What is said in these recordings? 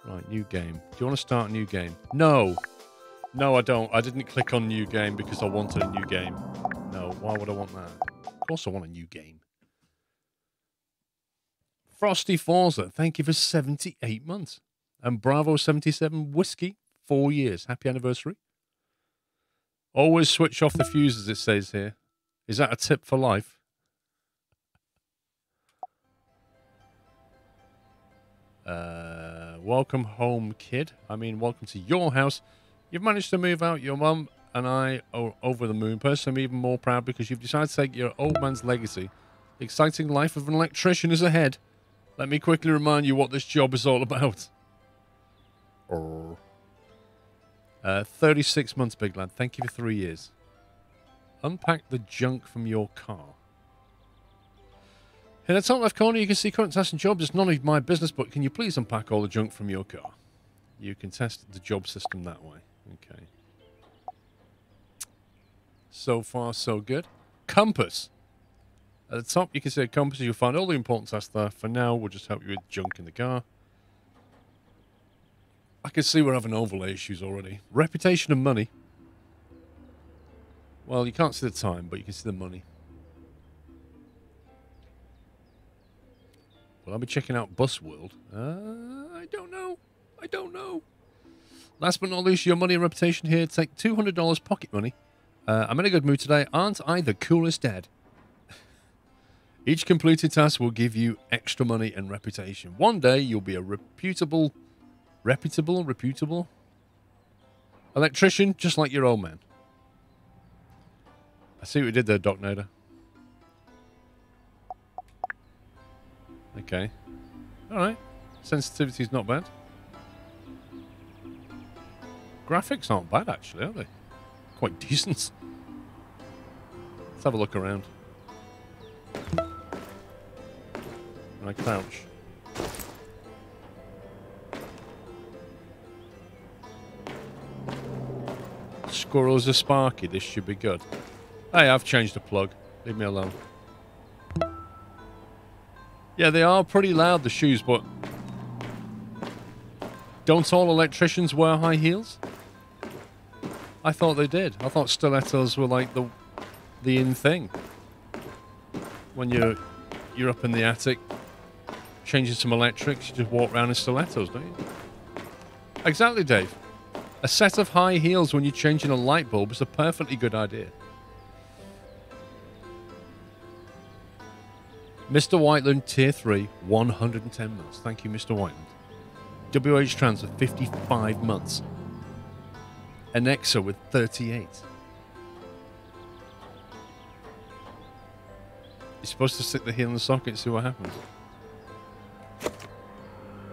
Right, new game. Do you want to start a new game? No. No, I don't. I didn't click on new game because I wanted a new game. No, why would I want that? Of course I want a new game. Frosty Forza, thank you for 78 months. And Bravo 77 Whiskey, 4 years. Happy anniversary. Always switch off the fuses, it says here. Is that a tip for life? Welcome home, kid. I mean, welcome to your house. You've managed to move out. Your mum and I are over the moon. Personally, I'm even more proud because you've decided to take your old man's legacy. The exciting life of an electrician is ahead. Let me quickly remind you what this job is all about. 36 months, big lad. Thank you for 3 years. Unpack the junk from your car. In the top left corner, you can see current tasks and jobs. It's none of my business, but can you please unpack all the junk from your car? You can test the job system that way. Okay. So far, so good. Compass. At the top, you can see a compass. You'll find all the important tasks there. For now, we'll just help you with junk in the car. I can see we're having overlay issues already. Reputation and money. Well, you can't see the time, but you can see the money. Will I be checking out Bus World? I don't know. I don't know. Last but not least, your money and reputation here. Take $200 pocket money. I'm in a good mood today. Aren't I the coolest dad? Each completed task will give you extra money and reputation. One day, you'll be a reputable electrician, just like your old man. I see what you did there, Doc Nader. Okay. Alright. Sensitivity's not bad. Graphics aren't bad, actually, are they? Quite decent. Let's have a look around. And I crouch. Squirrels are sparky. This should be good. Hey, I've changed the plug. Leave me alone. Yeah, they are pretty loud, the shoes, but don't all electricians wear high heels? I thought they did. I thought stilettos were like the in thing. When you're up in the attic changing some electrics, you just walk around in stilettos, don't you? Exactly, Dave. A set of high heels when you're changing a light bulb is a perfectly good idea. Mr. Whiteland, Tier 3, 110 months. Thank you, Mr. Whiteland. WH Trans with 55 months. Anexa with 38. You're supposed to stick the heel in the socket and see what happens.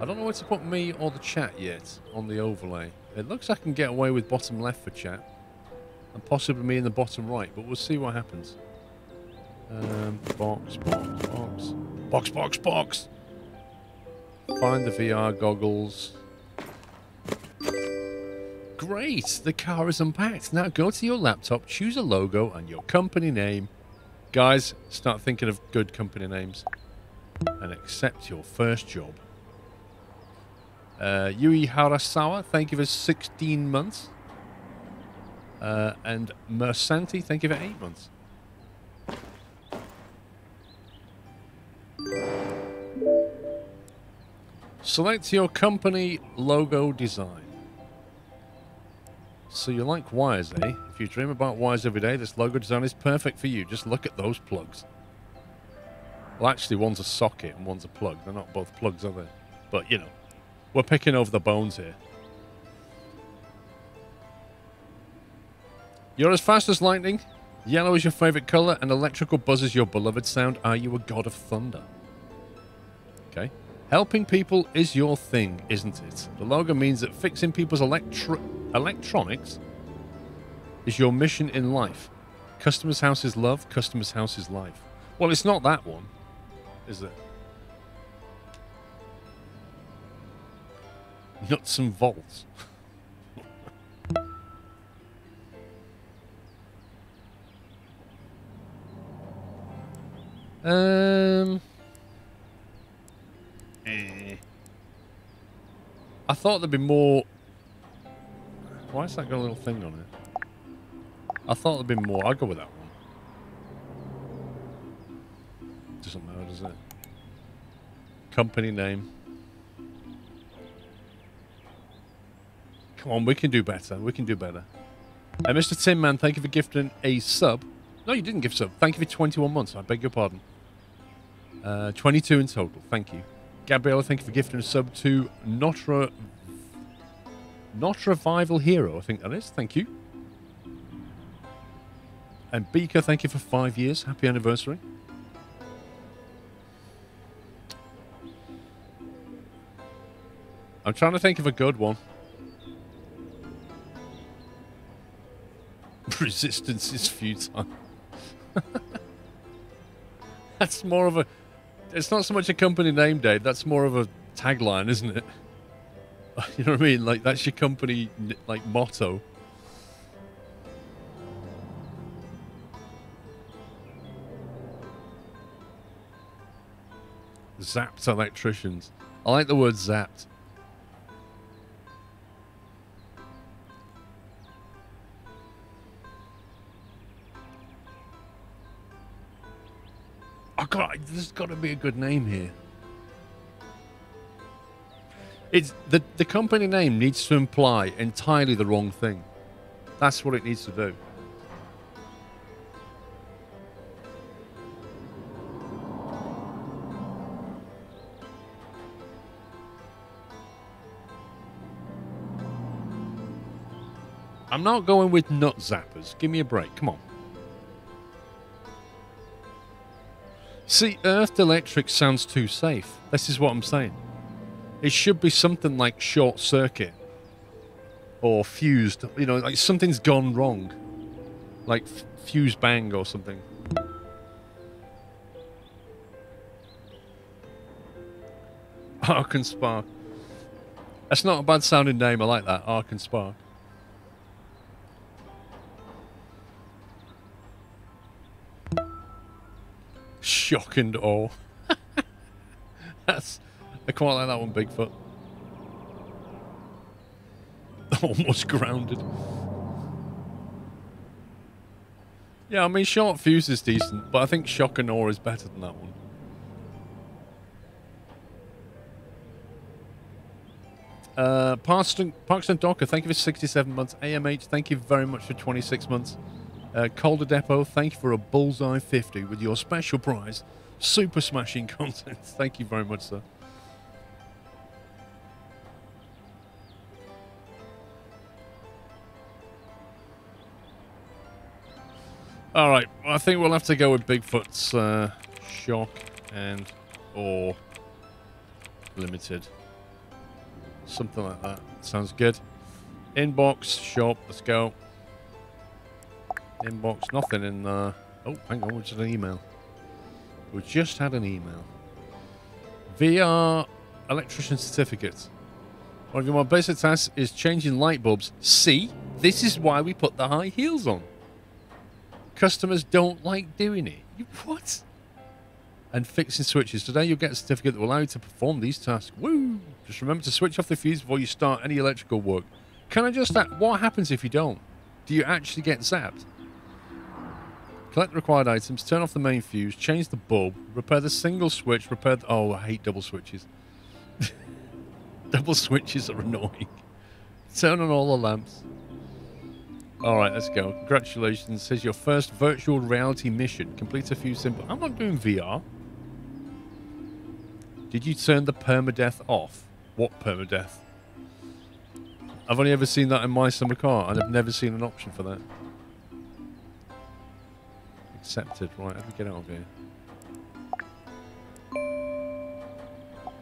I don't know where to put me or the chat yet on the overlay. It looks like I can get away with bottom left for chat. And possibly me in the bottom right, but we'll see what happens. Box. Find the VR goggles. Great! The car is unpacked. Now go to your laptop, choose a logo and your company name. Guys, start thinking of good company names. And accept your first job. Yui Harasawa, thank you for 16 months. And Mersanti, thank you for 8 months. Select your company logo design. So you like wires, eh? If you dream about wires every day, this logo design is perfect for you. Just look at those plugs. Well, actually, one's a socket and one's a plug. They're not both plugs, are they? But, you know, we're picking over the bones here. You're as fast as lightning. Yellow is your favorite color, and electrical buzz is your beloved sound. Are you a god of thunder? Okay. Helping people is your thing, isn't it? The logo means that fixing people's electronics is your mission in life. Customer's house is love, customer's house is life. Well, it's not that one, is it? Nuts and bolts. I thought there'd be more... Why has that got a little thing on it? I thought there'd be more. I'll go with that one. Doesn't matter, does it? Company name. Come on, we can do better. We can do better. Mr. Tin Man, thank you for gifting a sub. No, you didn't give a sub. Thank you for 21 months. I beg your pardon. 22 in total. Thank you. Gabriella, thank you for gifting a sub to Not Revival Hero. I think that is. Thank you. And Beaker, thank you for 5 years. Happy anniversary. I'm trying to think of a good one. Resistance is futile. That's more of a... It's not so much a company name, Dave. That's more of a tagline, isn't it? You know what I mean? Like, that's your company, like, motto. Zapped electricians. I like the word zapped. Oh God, there's got to be a good name here. It's the company name needs to imply entirely the wrong thing. That's what it needs to do. I'm not going with nut zappers. Give me a break. Come on. See, Earthed Electric sounds too safe. This is what I'm saying. It should be something like Short Circuit. Or Fused. You know, like something's gone wrong. Like Fuse Bang or something. Arc and Spark. That's not a bad sounding name. I like that. Arc and Spark. Shock and awe. I quite like that one, Bigfoot. Almost grounded. Yeah, I mean, Short Fuse is decent, but I think shock and awe is better than that one. Parkston Docker, thank you for 67 months. AMH, thank you very much for 26 months. Calder Depot, thank you for a bullseye 50 with your special prize, Super Smashing content. Thank you very much, sir. All right, I think we'll have to go with Bigfoot's Shock and or Limited. Something like that. Sounds good. Inbox, shop, let's go. Inbox, nothing in there. Oh, hang on, we just had an email. We just had an email. VR Electrician Certificate. One of your more basic tasks is changing light bulbs. See? This is why we put the high heels on. Customers don't like doing it. What? And fixing switches. Today you'll get a certificate that will allow you to perform these tasks. Woo! Just remember to switch off the fuse before you start any electrical work. Can I just ask, what happens if you don't? Do you actually get zapped? Collect the required items, turn off the main fuse, change the bulb, repair the single switch, repair the... Oh, I hate double switches. Double switches are annoying. Turn on all the lamps. Alright, let's go. Congratulations. Says your first virtual reality mission. Complete a few simple... I'm not doing VR. Did you turn the permadeath off? What permadeath? I've only ever seen that in my summer car, and I've never seen an option for that. Accepted. Right, how do we get out of here?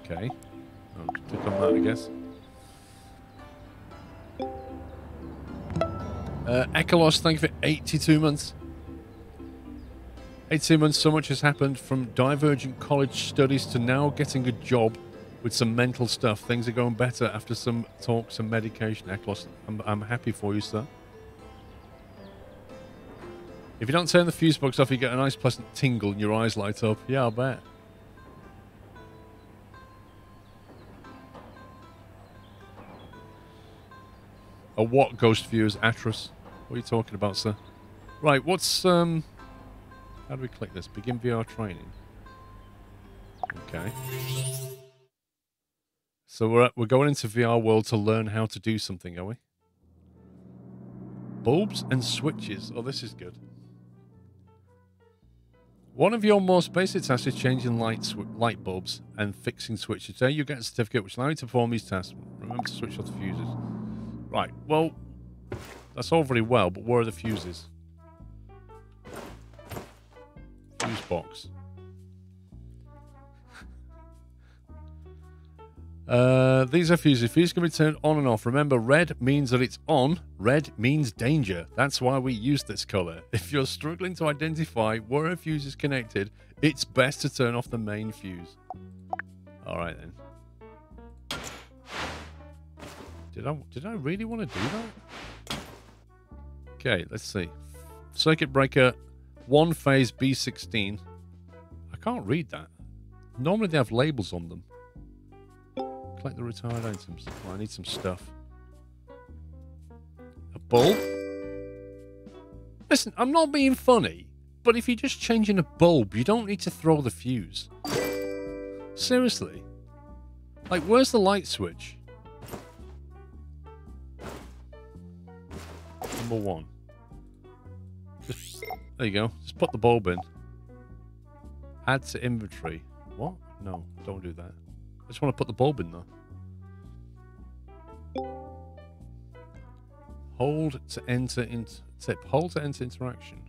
Okay. I'll click on that, I guess. Echolos, thank you for 82 months. 82 months, so much has happened from divergent college studies to now getting a job with some mental stuff. Things are going better after some talks and medication. Echolos, I'm happy for you, sir. If you don't turn the fuse box off, you get a nice pleasant tingle and your eyes light up. Yeah, I'll bet. A what ghost fuse? Atros. What are you talking about, sir? Right, what's... How do we click this? Begin VR training. Okay. So we're going into VR world to learn how to do something, are we? Bulbs and switches. Oh, this is good. One of your most basic tasks is changing light bulbs and fixing switches. There you get a certificate which allows you to perform these tasks. Remember to switch off the fuses. Right, well, that's all very well, but where are the fuses? Fuse box. These are fuses. Fuses can be turned on and off. Remember, red means that it's on. Red means danger. That's why we use this color. If you're struggling to identify where a fuse is connected, it's best to turn off the main fuse. All right, then. Did I really want to do that? Okay, let's see. Circuit breaker, 1 phase B16. I can't read that. Normally they have labels on them. Collect the retired items. Oh, I need some stuff. A bulb? Listen, I'm not being funny, but if you're just changing a bulb, you don't need to throw the fuse. Seriously. Like, where's the light switch? Number 1. There you go. Just put the bulb in. Add to inventory. What? No, don't do that. I just want to put the bulb in there. Hold to enter into tip. Hold to enter interaction.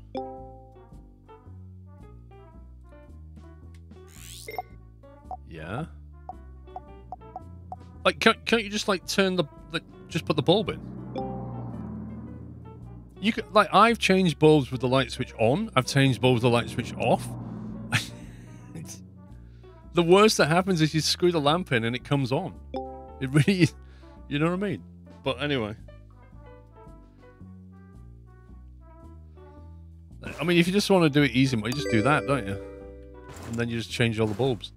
Yeah. Like, can't you just like turn just put the bulb in? You could, like, I've changed bulbs with the light switch on. I've changed bulbs with the light switch off. The worst that happens is you screw the lamp in and it comes on. It really is. You know what I mean? But anyway. I mean, if you just want to do it easy, you just do that, don't you? And then you just change all the bulbs.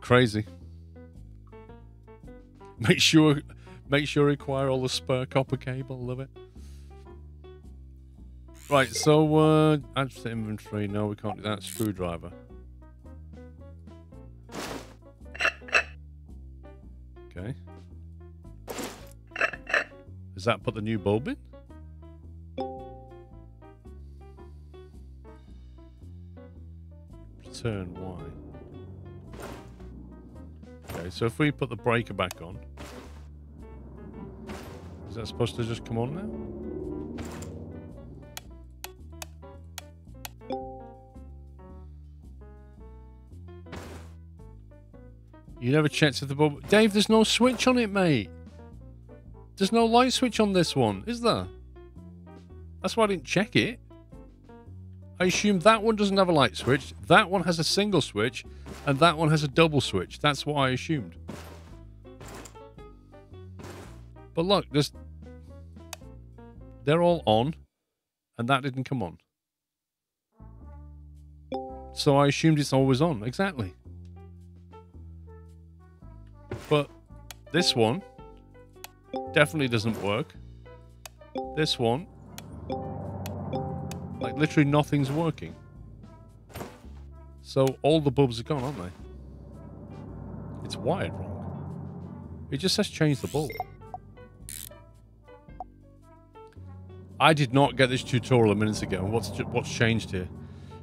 Crazy. Make sure you acquire all the spare copper cable. Love it. Right, so add to inventory. No, we can't do that. Screwdriver. Okay. Does that put the new bulb in? Return Y. Okay, so if we put the breaker back on, is that supposed to just come on now? You never checked if the bulb... Dave, there's no switch on it, mate. There's no light switch on this one, is there? That's why I didn't check it. I assume that one doesn't have a light switch, that one has a single switch, and that one has a double switch. That's what I assumed. But look, they're all on, and that didn't come on. So I assumed it's always on. Exactly. But this one definitely doesn't work. This one, like, literally nothing's working. So all the bulbs are gone, aren't they? It's wired wrong. It just says change the bulb. I did not get this tutorial a minute ago. What's changed here?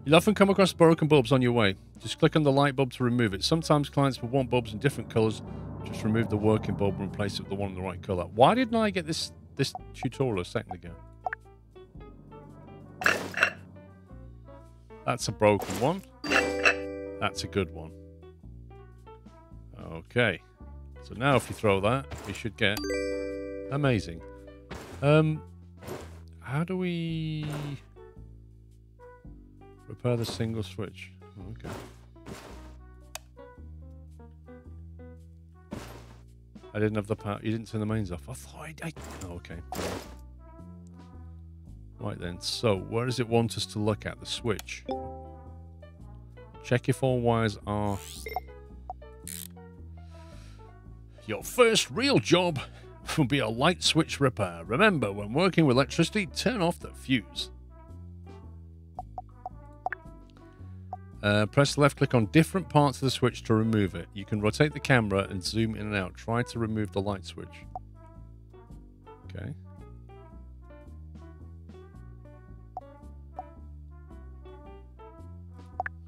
You'll often come across broken bulbs on your way. Just click on the light bulb to remove it. Sometimes clients will want bulbs in different colors. Just remove the working bulb and replace it with the one in the right color. Why didn't I get this tutorial a second ago? That's a broken one. That's a good one. Okay. So now if you throw that, you should get... Amazing. How do we... repair the single switch? Okay. I didn't have the power. You didn't turn the mains off. I thought oh, okay. Right then. So, where does it want us to look at? The switch. Check if all wires are Your first real job will be a light switch repair. Remember, when working with electricity, turn off the fuse. Press left click on different parts of the switch to remove it. You can rotate the camera and zoom in and out. Try to remove the light switch. Okay.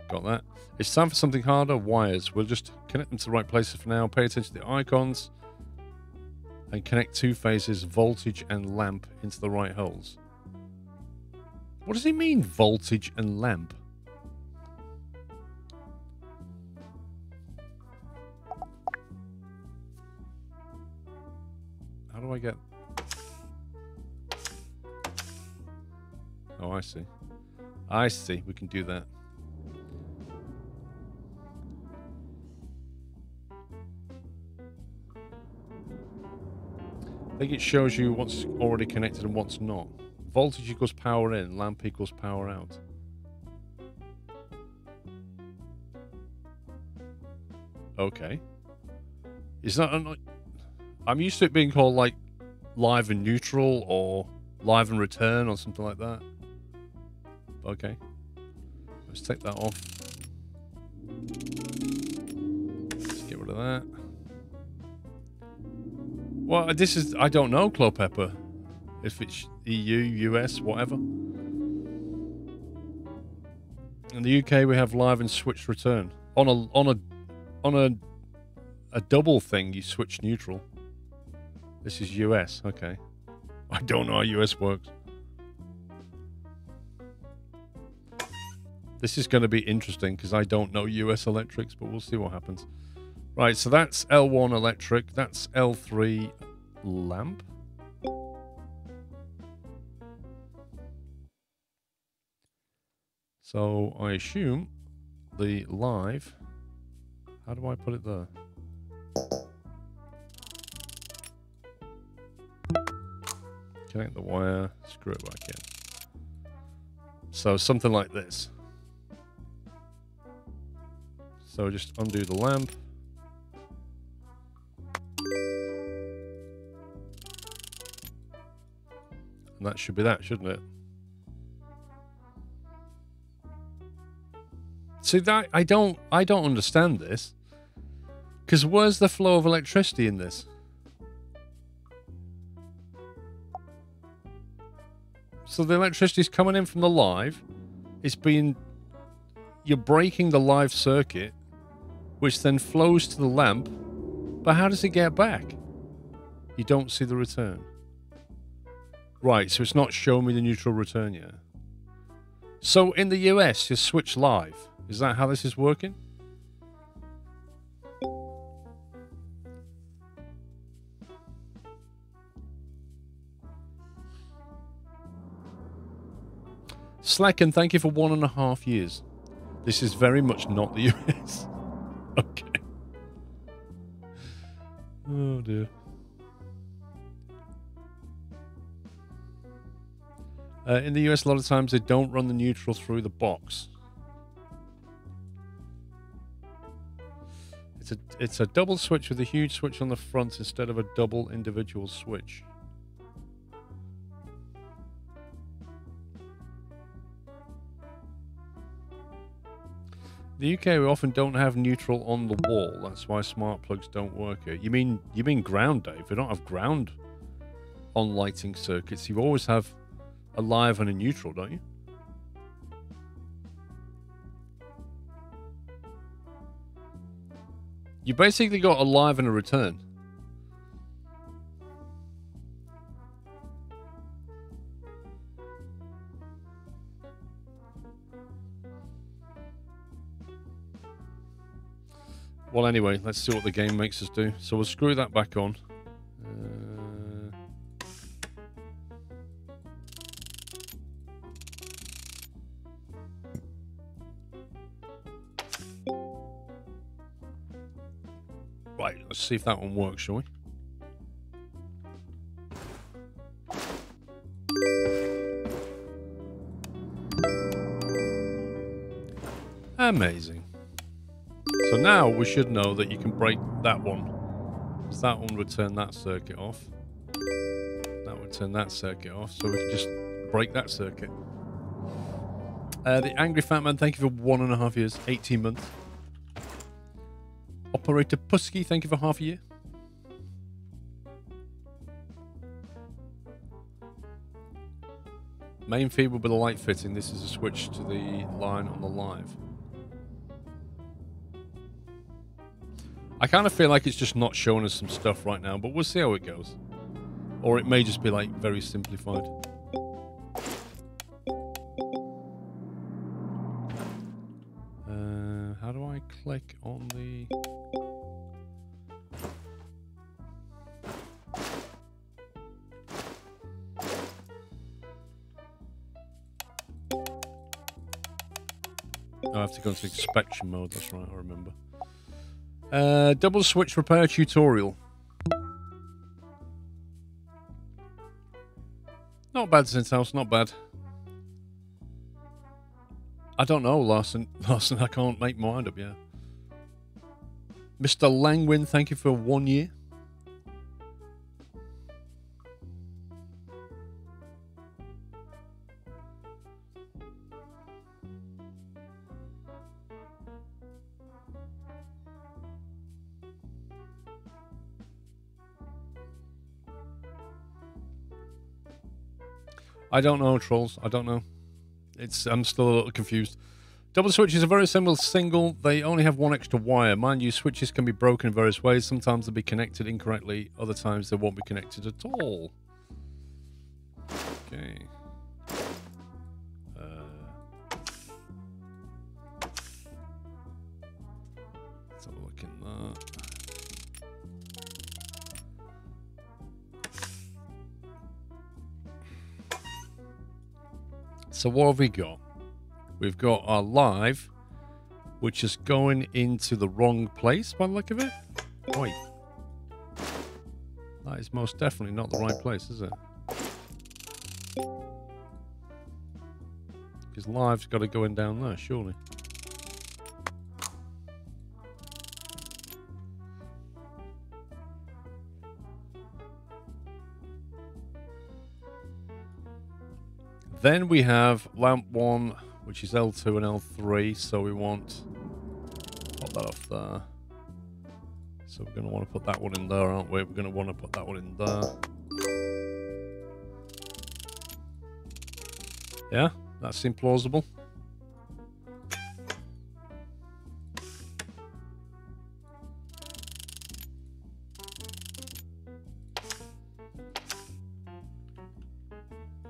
Got that. It's time for something harder. Wires. We'll just connect them to the right places for now. Pay attention to the icons. And connect two phases, voltage and lamp, into the right holes. What does he mean, voltage and lamp? How do I get... Oh, I see. I see. We can do that. I think it shows you what's already connected and what's not. Voltage equals power in, lamp equals power out. Okay. Is that... I'm used to it being called, like, live and neutral or live and return or something like that. Okay. Let's take that off. Let's get rid of that. Well, this is... I don't know, Clo Pepper. If it's EU, US, whatever. In the UK, we have live and switch return. On a double thing, you switch neutral. This is US, okay. I don't know how US works. This is going to be interesting because I don't know US electrics, but we'll see what happens. Right, so that's L1 electric. That's L3 lamp. So I assume the live... How do I put it there? Connect the wire, screw it back in. So something like this. So just undo the lamp. And that should be that, shouldn't it? See, that I don't understand this. Because where's the flow of electricity in this? So the electricity is coming in from the live. It's being... You're breaking the live circuit, which then flows to the lamp. But how does it get back? You don't see the return. Right, so it's not showing me the neutral return yet. So in the US, you switch live. Is that how this is working? Slacken, thank you for 1.5 years. This is very much not the US. Okay. Oh dear. In the US, a lot of times they don't run the neutral through the box. It's a double switch with a huge switch on the front instead of a double individual switch. The UK, we often don't have neutral on the wall. That's why smart plugs don't work here. You mean ground, Dave? We don't have ground on lighting circuits. You always have a live and a neutral, don't you? You basically got a live and a return. Well, anyway, let's see what the game makes us do. So we'll screw that back on. Right, let's see if that one works, shall we? Amazing. So now we should know that you can break that one. Because that one would turn that circuit off. That would turn that circuit off, so we could just break that circuit. The Angry Fat Man, thank you for 1.5 years, 18 months. Operator Pusky, thank you for half a year. Main feed will be the light fitting. This is a switch to the line on the live. I kind of feel like it's just not showing us some stuff right now, but we'll see how it goes. Or it may just be like very simplified. How do I click on the... I have to go into inspection mode, that's right, I remember. Double switch repair tutorial. Not bad, House, not bad. I don't know, Larson. Larson, I can't make my mind up yet. Mr. Langwin, thank you for 1 year. I don't know, trolls. I don't know. I'm still a little confused. Double switches are very simple, single. They only have one extra wire. Mind you, switches can be broken in various ways. Sometimes they'll be connected incorrectly. Other times they won't be connected at all. Okay. Let's have a look in that. So what have we got? We've got our live, which is going into the wrong place by the look of it. Wait. That is most definitely not the right place, is it? Because live's got to go in down there, surely. Then we have lamp 1, which is L2 and L3, so we want pop that off there. So we're going to want to put that one in there, aren't we? We're going to want to put that one in there. Yeah, that seems plausible.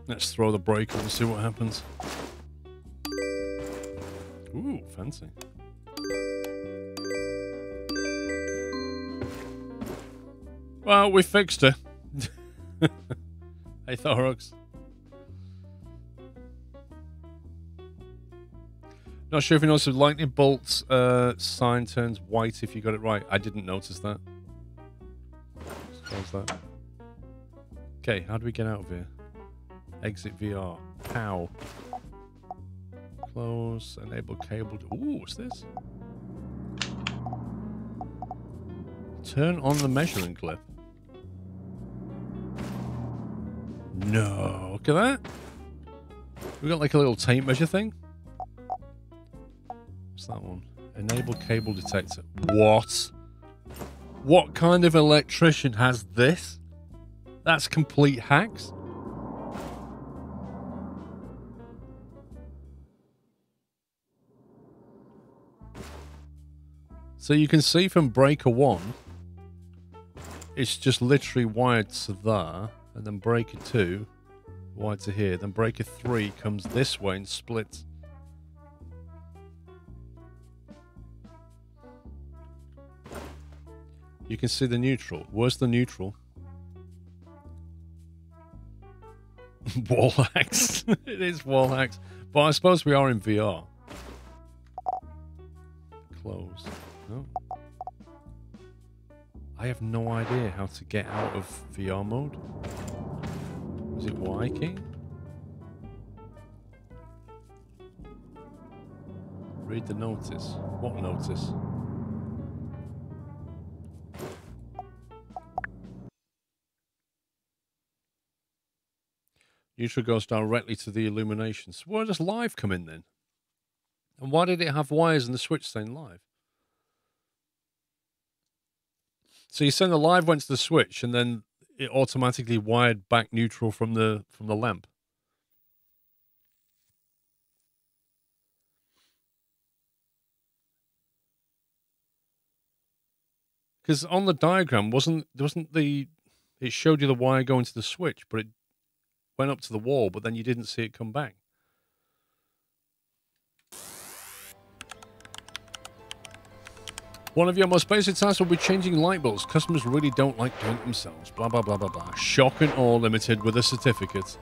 Let's throw the breaker and see what happens. Ooh, fancy. Well, we fixed it. Hey, Thorax. Not sure if you noticed the lightning bolts sign turns white if you got it right. I didn't notice that. What's that? Okay, how do we get out of here? Exit VR. How? Close. Enable cable. Ooh, what's this? Turn on the measuring clip. No. Look at that. We got like a little tape measure thing. What's that one? Enable cable detector. What? What kind of electrician has this? That's complete hacks. So you can see from breaker 1, it's just literally wired to there, and then breaker 2, wired to here, then breaker 3 comes this way and splits. You can see the neutral. Where's the neutral? Wall hacks. It is wall hacks. But I suppose we are in VR. Close. No. I have no idea how to get out of VR mode. Is it Y key? Read the notice. What notice? Neutral goes directly to the illumination. So where does live come in then? And why did it have wires in the switch saying live? So you're saying the live went to the switch and then it automatically wired back neutral from the lamp. Because on the diagram it showed you the wire going to the switch, but it went up to the wall, but then you didn't see it come back. One of your most basic tasks will be changing light bulbs. Customers really don't like doing it themselves. Blah, blah, blah, blah, blah. Shock and Awe Limited with a certificate.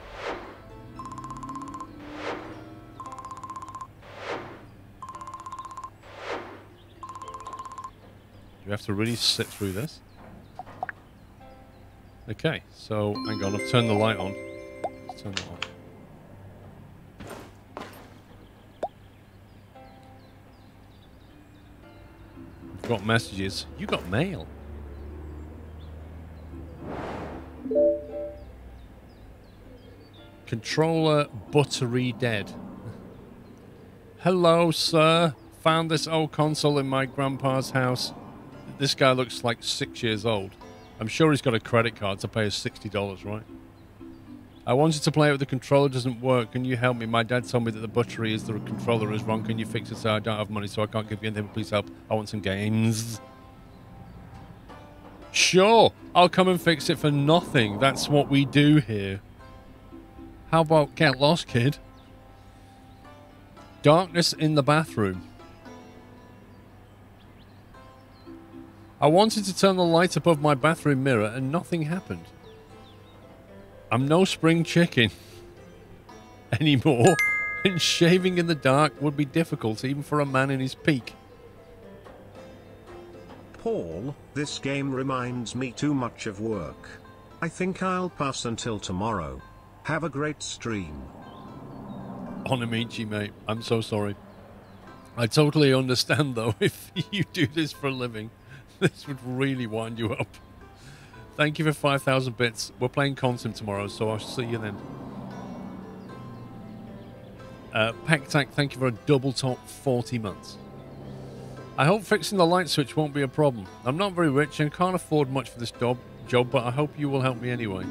You have to really sit through this. Okay, so hang on, I've turned the light on. Let's turn that on. I've got messages. You got mail. Controller buttery dead. Hello, sir. Found this old console in my grandpa's house. This guy looks like 6 years old. I'm sure he's got a credit card to pay us $60, right? I wanted to play it, but the controller doesn't work. Can you help me? My dad told me that the battery is the controller is wrong. Can you fix it? So I don't have money, so I can't give you anything. Please help. I want some games. Sure, I'll come and fix it for nothing. That's what we do here. How about get lost, kid? Darkness in the bathroom. I wanted to turn the light above my bathroom mirror and nothing happened. I'm no spring chicken anymore, and shaving in the dark would be difficult even for a man in his peak. Paul, this game reminds me too much of work. I think I'll pass until tomorrow. Have a great stream. Onamichi, mate. I'm so sorry. I totally understand, though, if you do this for a living. This would really wind you up. Thank you for 5,000 bits. We're playing Consim tomorrow, so I'll see you then. Pectac, thank you for a double top 40 months. I hope fixing the light switch won't be a problem. I'm not very rich and can't afford much for this job, but I hope you will help me anyway.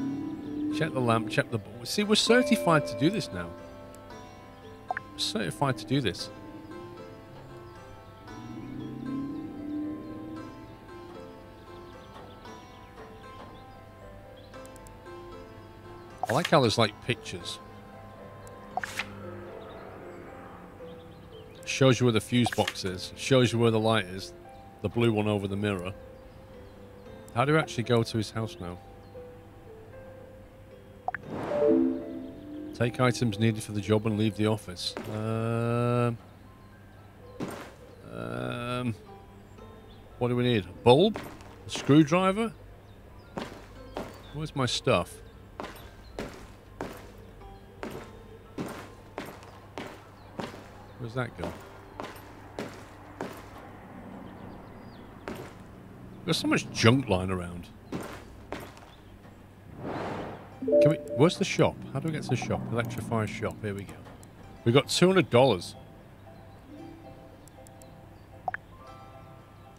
Check the lamp, check the... See, we're certified to do this now. We're certified to do this. I like how there's, like, pictures. Shows you where the fuse box is. Shows you where the light is. The blue one over the mirror. How do we actually go to his house now? Take items needed for the job and leave the office. What do we need? A bulb? A screwdriver? Where's my stuff? Where's that go? There's so much junk lying around. Can we... Where's the shop? How do we get to the shop? Electrify shop. Here we go. We got $200.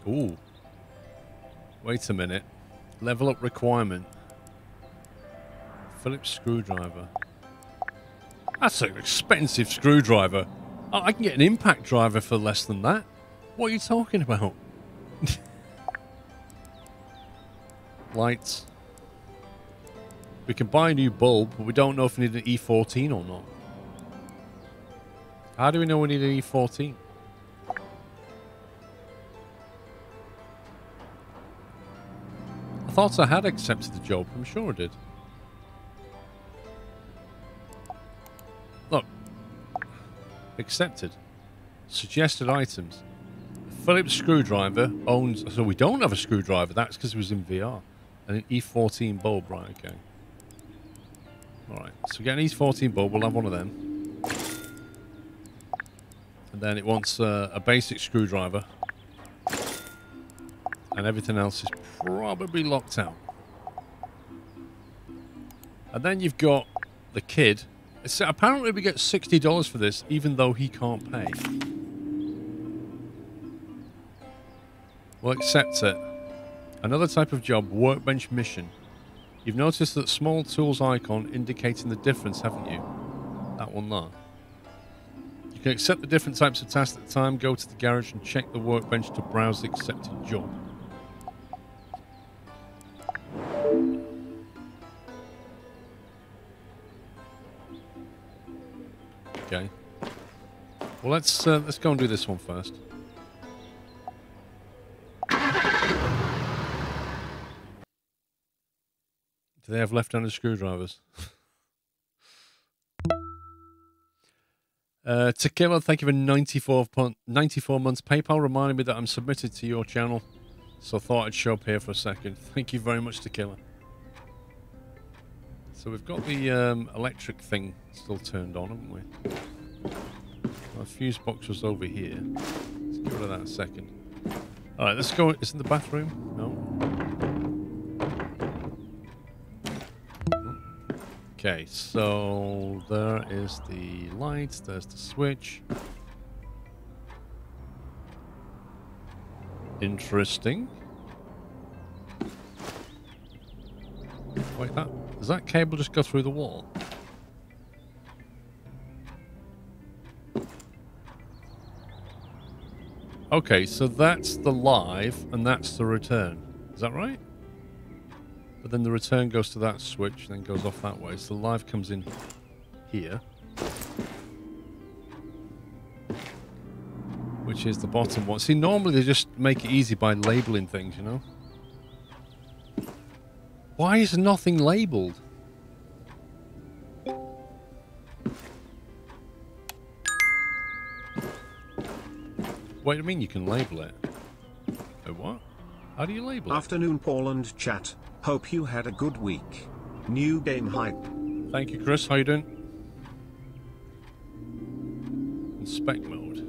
Ooh. Wait a minute. Level up requirement. Phillips screwdriver. That's an expensive screwdriver. I can get an impact driver for less than that. What are you talking about? Lights. We can buy a new bulb, but we don't know if we need an E14 or not. How do we know we need an E14? I thought I had accepted the job. I'm sure I did. Look. Accepted. Suggested items. Phillips screwdriver owns... So we don't have a screwdriver. That's because it was in VR. And an E14 bulb. Right, okay. Alright. So we get an E14 bulb. We'll have one of them. And then it wants a basic screwdriver. And everything else is probably locked out. And then you've got the kid. Apparently we get $60 for this, even though he can't pay. We'll accept it. Another type of job, workbench mission. You've noticed that small tools icon indicating the difference, haven't you? That one there. You can accept the different types of tasks at a time. Go to the garage and check the workbench to browse the accepted job. Okay. Well, let's go and do this one first. Do they have left-handed screwdrivers? Tequila, thank you for 94 months. PayPal reminded me that I'm submitted to your channel, so I thought I'd show up here for a second. Thank you very much, Tequila. So we've got the electric thing still turned on, haven't we? Our fuse box was over here. Let's get rid of that in a second. Alright, let's go. Isn't the bathroom? No. Okay, so there is the light, there's the switch. Interesting. Wait, does that cable just go through the wall? Okay, so that's the live and that's the return. Is that right? But then the return goes to that switch and then goes off that way. So the live comes in here. Which is the bottom one. See, normally they just make it easy by labeling things, you know? Why is nothing labeled? What do you mean you can label it? Oh, what? How do you label it? Afternoon, Paul and chat. Hope you had a good week. New game hype. Thank you, Chris. How you doing? Inspect mode.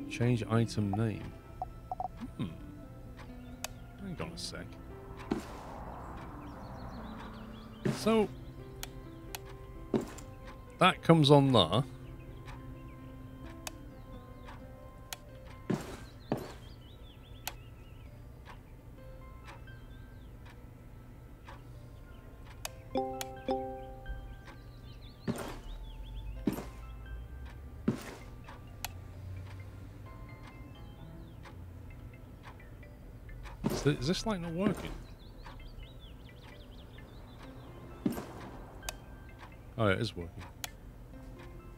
Change item name. Hang on a sec. So that comes on there. Is this light not working? Oh, it is working.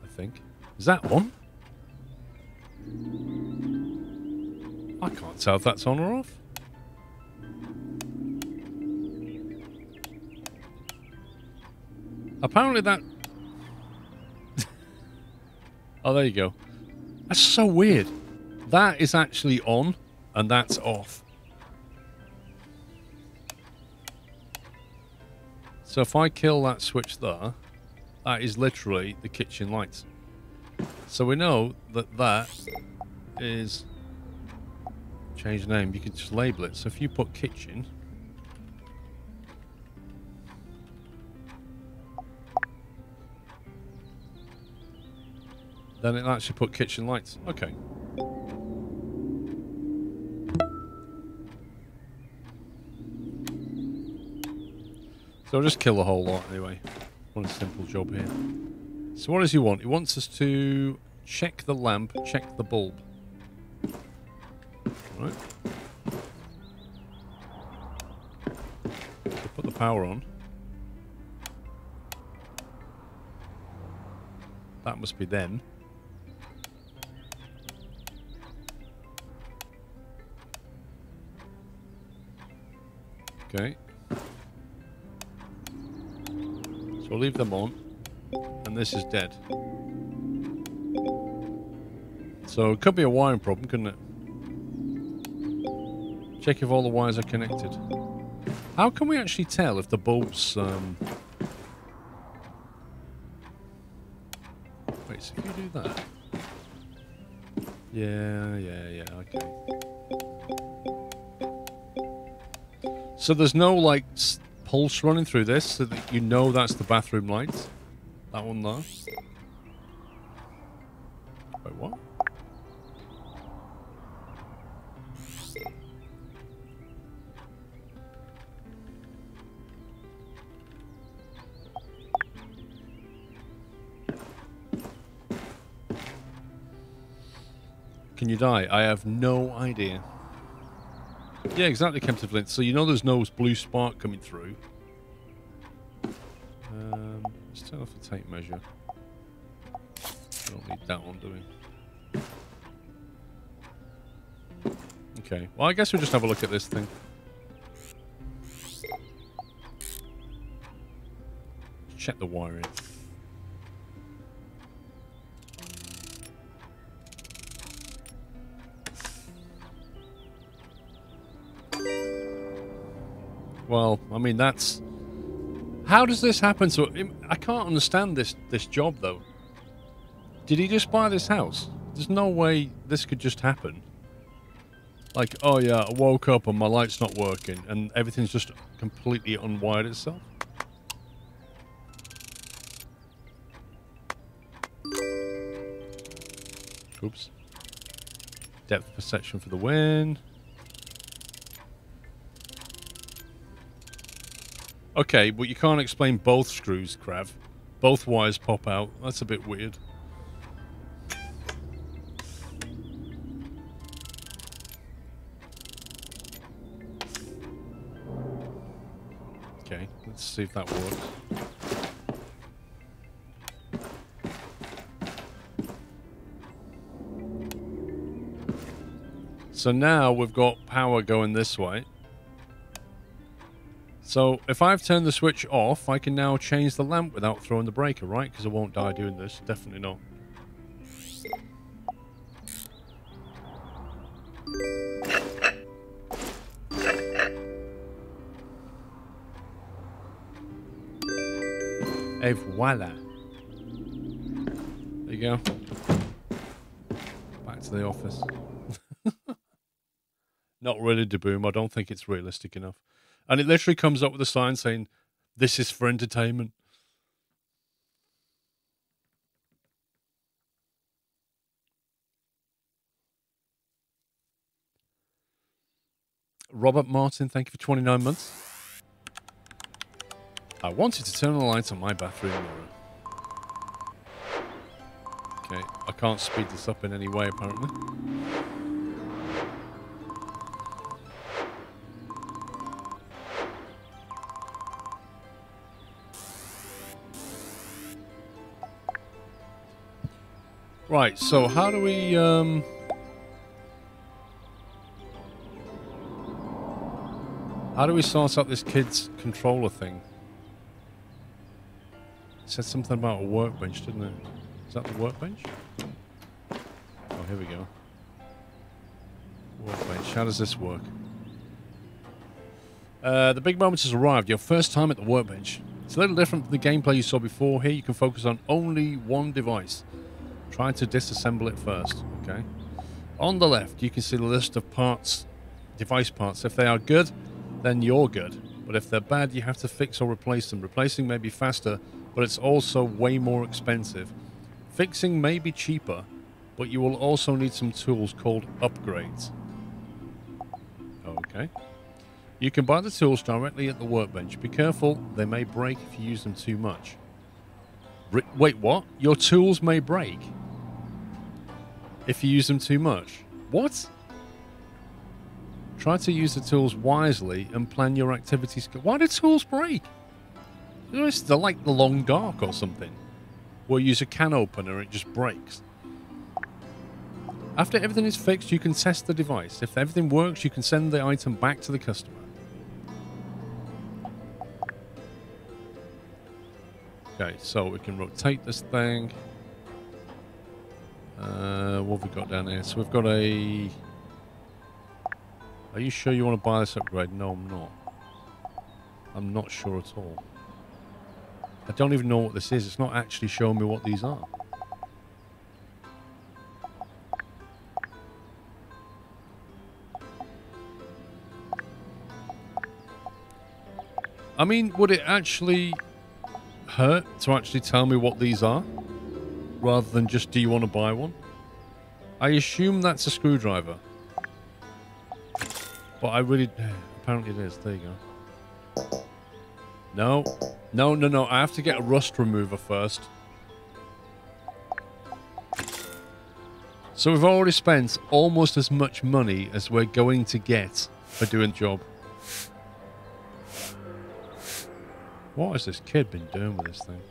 I think. Is that on? I can't tell if that's on or off. Apparently that... Oh, there you go. That's so weird. That is actually on, and that's off. So if I kill that switch there, that is literally the kitchen lights. So we know that that is... Change name. You can just label it. So if you put kitchen... Then it actually put kitchen lights. Okay. So I'll just kill the whole lot anyway. One simple job here. So what does he want? He wants us to check the lamp, check the bulb. Right. So put the power on. That must be them. Okay. So we'll leave them on. And this is dead. So it could be a wiring problem, couldn't it? Check if all the wires are connected. How can we actually tell if the bulb's... Wait, so if you do that... Yeah, okay. So there's no, like, pulse running through this so that you know that's the bathroom light. That one there. Wait, what? Can you die? I have no idea. Yeah, exactly, Captain Flint. So you know there's no blue spark coming through. Let's turn off the tape measure. Don't need that one, do we? Okay. Well, I guess we'll just have a look at this thing. Check the wiring. Well, I mean, that's... How does this happen? So I can't understand this job, though. Did he just buy this house? There's no way this could just happen. Like, oh yeah, I woke up and my light's not working, and everything's just completely unwired itself. Oops. Depth perception for the win. Okay, but you can't explain both screws, Krav. Both wires pop out. That's a bit weird. Okay, let's see if that works. So now we've got power going this way. So if I've turned the switch off, I can now change the lamp without throwing the breaker, right? Because I won't die doing this. Definitely not. Et voila. There you go. Back to the office. Not really, Daboom. I don't think it's realistic enough. And it literally comes up with a sign saying, "This is for entertainment." Robert Martin, thank you for 29 months. I wanted to turn on the lights on my bathroom mirror. Okay, I can't speed this up in any way, apparently. Right, so how do we, how do we sort out this kid's controller thing? It said something about a workbench, didn't it? Is that the workbench? Oh, here we go. Workbench. How does this work? The big moment has arrived. Your first time at the workbench. It's a little different from the gameplay you saw before. Here you can focus on only one device. Try to disassemble it first. Okay. On the left, you can see the list of parts, device parts. If they are good, then you're good. But if they're bad, you have to fix or replace them. Replacing may be faster, but it's also way more expensive. Fixing may be cheaper, but you will also need some tools called upgrades. Okay. You can buy the tools directly at the workbench. Be careful, they may break if you use them too much. Wait, what? Your tools may break if you use them too much? What? Try to use the tools wisely and plan your activities. Why do tools break? You know, they're like the long dark or something. Or use a can opener, it just breaks. After everything is fixed, you can test the device. If everything works, you can send the item back to the customer. Okay, so we can rotate this thing. What have we got down here? So we've got a... Are you sure you want to buy this upgrade? No, I'm not. I'm not sure at all. I don't even know what this is. It's not actually showing me what these are. I mean, would it actually hurt to actually tell me what these are? Rather than just, do you want to buy one? I assume that's a screwdriver. But I really... Apparently it is. There you go. No. No, no, no. I have to get a rust remover first. So we've already spent almost as much money as we're going to get for doing the job. What has this kid been doing with this thing?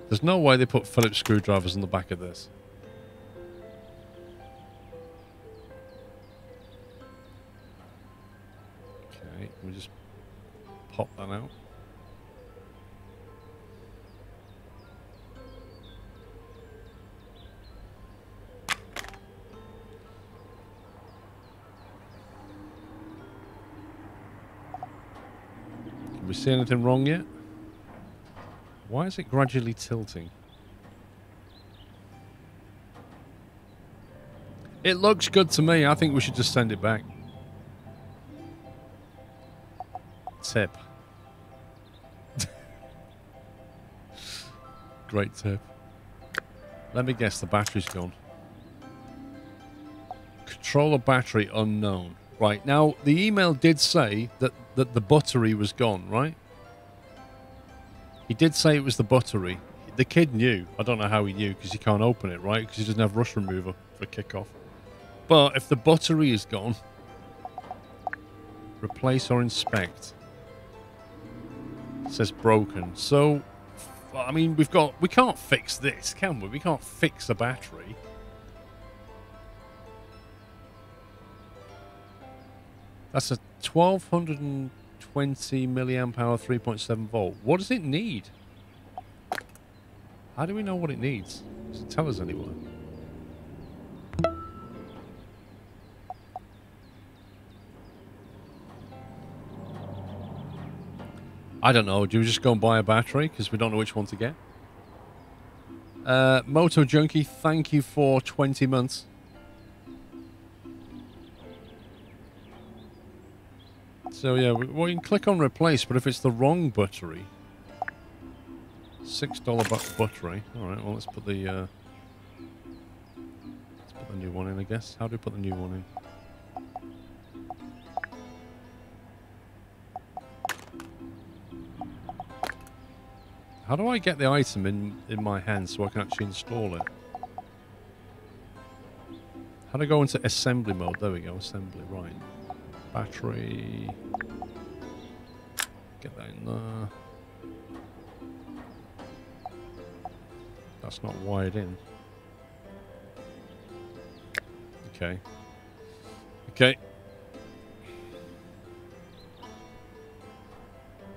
There's no way they put Phillips screwdrivers on the back of this. Okay, we just pop that out. Can we see anything wrong yet? Why is it gradually tilting? It looks good to me. I think we should just send it back. Tip. Great tip. Let me guess, the battery's gone. Controller battery unknown. Right, now the email did say that the battery was gone, right? He did say it was the battery. The kid knew. I don't know how he knew, because he can't open it, right? Because he doesn't have rust remover for kickoff. But if the battery is gone, replace or inspect. It says broken. So, I mean, we can't fix this, can we? We can't fix the battery. That's a 1220 milliamp hour, 3.7 volt. What does it need? How do we know what it needs? Does it tell us anywhere? I don't know. Do we just go and buy a battery because we don't know which one to get? Moto Junkie, thank you for 20 months. So yeah, we can click on replace, but if it's the wrong battery, $6 battery. All right, well let's put the new one in, I guess. How do we put the new one in? How do I get the item in my hand so I can actually install it? How do I go into assembly mode? There we go, assembly, right. Battery. Get that in there. That's not wired in. Okay. Okay.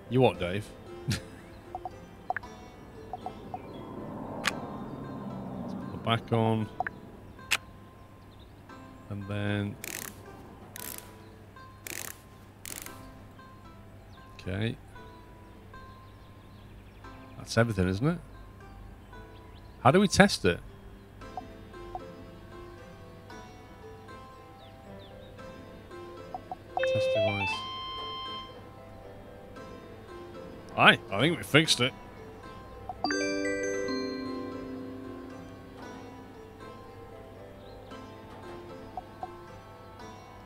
You what, Dave? Back on, and then okay, that's everything, isn't it? How do we test it? Test device. I think we fixed it.